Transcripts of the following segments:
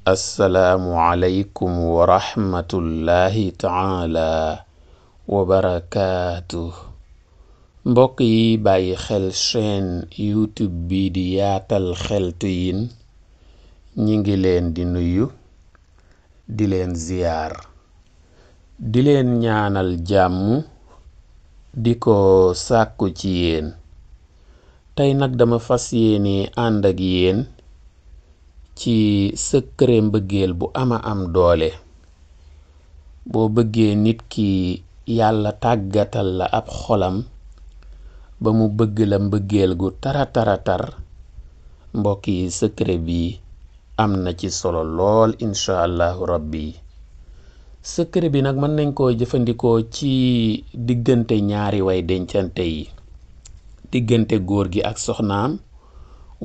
assalaamu aleykum wa rahmatullahi taala wa barakaatu. mbokk yi bàyyi xel chaîne youtube bi di yaatal xeltu yin ñi ngi leen di nuyu di leen ziyaar di leen ñaanal jàmm di ko sàkku ci yéen. tey nag dama fas yéene ànd ak yéen ci secret mbëggeel bu ama am doole. boo bëggee nit ki yàlla tàggatal la ab xolam ba mu bëgg la mbëggeel gu tara mbokk yi secret bi am na ci solo lool incha allahu rabbi. secret bi nag mën nañ koo jëfandikoo ci diggante ñaari way dencante yi, diggante góor gi ak soxnaam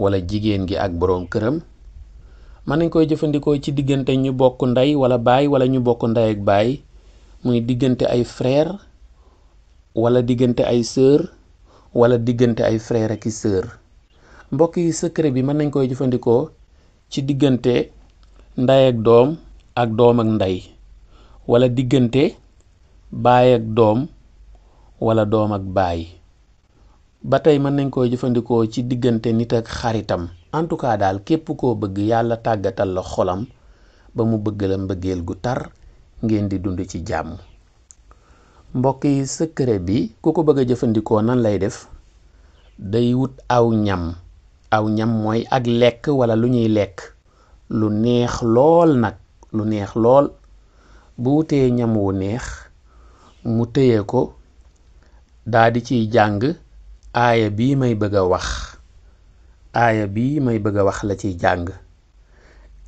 wala jigéen gi ak boroom këram. mën nañ koy jëfandikoo ci diggante ñu bokk ndey wala baay wala ñu bokk ndey ak baay, muy diggante ay frère wala diggante ay sœur wala diggante ay frère ak i sœur. mbokk yi secret bi mën nañ koy jëfandikoo ci diggante ndey ak doom ak ndey, wala diggante baay ak doom wala doom ak baay. ba tey mën nañ koy jëfandikoo ci diggante nit ak xaritam. en tout cas daal képp koo bëgg yàlla tàggatal la xolam ba mu bëgg la mbëggeel gu tar ngeen di dund ci jàmm. mbokk yi secret bi ku ko bëgg a jëfandikoo nan lay def? day wut aw ñam. aw ñam mooy ak lekk wala lu ñuy lekk lu neex lool nag, lu neex lool. bu wutee ñam wu neex mu téye ko daa di ciy jàng aaya bii may bëgg a wax. aaya bii may bëgg a wax la ciy jàng.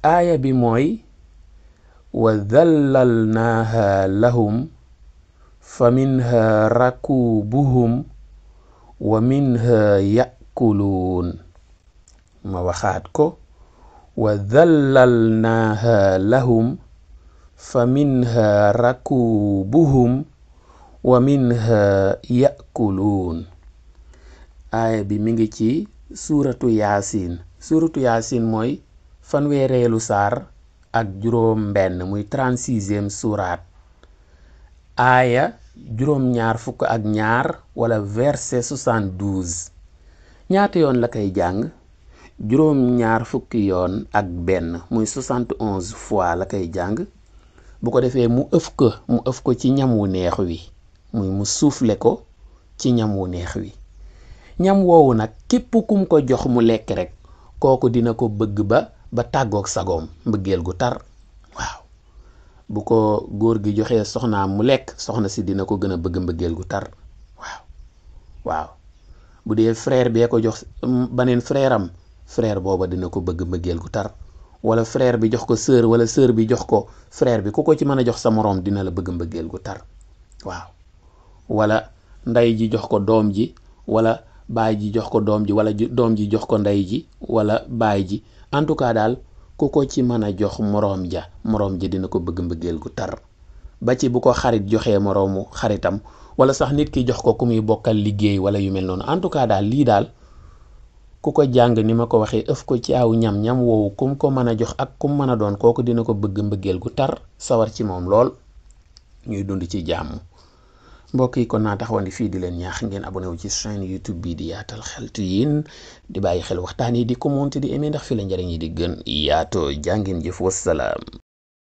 aaya bi mooy wa dhallalnaaha lahum fa minha rakubuhum wa minha yakuluun. ma waxaat ko wa dhallalnaaha lahum fa minha rakubuhum wa minha yakuluun. aaya bi mi ngi ci suuratu yaasin. suuratu yaasin mooy fanweereelu saar ak juróom benn, muy 36e suuraat. aaya juróom-ñaar fukk ak ñaar wala verset 72. ñaata yoon la koy jàng? juróom-ñaar fukki yoon ak benn, muy 71 fois la koy jàng. bu ko defee mu ëf ko ci ñam wu neex wi, muy mu suufle ko ci ñam wu neex wi. ñam woowu nag képp kum ko jox mu lekk rek kooku dina ko bëgg ba tàggoog sagoom, mbëggeel gu tar. waaw bu ko góor gi joxee soxnaam mu lekk, soxna si dina ko gën a bëgg mbëggeel gu tar. waaw bu dee frère bee ko jox baneen frère am, frère booba dina ko bëgg mbëggeel gu tar. wala frère bi jox ko sœur wala sœur bi jox ko frère bi, ku ko ci mën a jox sa moroom dina la bëgg mbëggeel gu tar. waaw wala ndey ji jox ko doom ji, wala baay ji jox ko doom ji, wala doom ji jox ko ndey ji wala baay ji. en tout cas daal ku ko ci mën a jox moroom ja dina ko bëgg mbëggeel gu tar. ba ci bu ko xarit joxee moroomu xaritam, wala sax nit ki jox ko ku muy bokkal liggéey wala yu mel noonu. en tout cas daal lii daal ku ko jàng ni ma ko waxee ëf ko ci aw ñam woowu kum ko mën a jox ak kum mën a doon, kooku dina ko bëgg mbëggeel gu tar, sawar ci moom lool, ñuy dund ci jàmm. mbokk yi kon naa taxawandi fii di leen ñaax ngeen abonné wu ci chaîne youtube bi di yaatal xeltu yin, di bàyyi xel waxtaan yi, di commenter, di aimer, ndax fi la njëriñ yi di gën yaatoo. jàngeen jëf, wassalaam.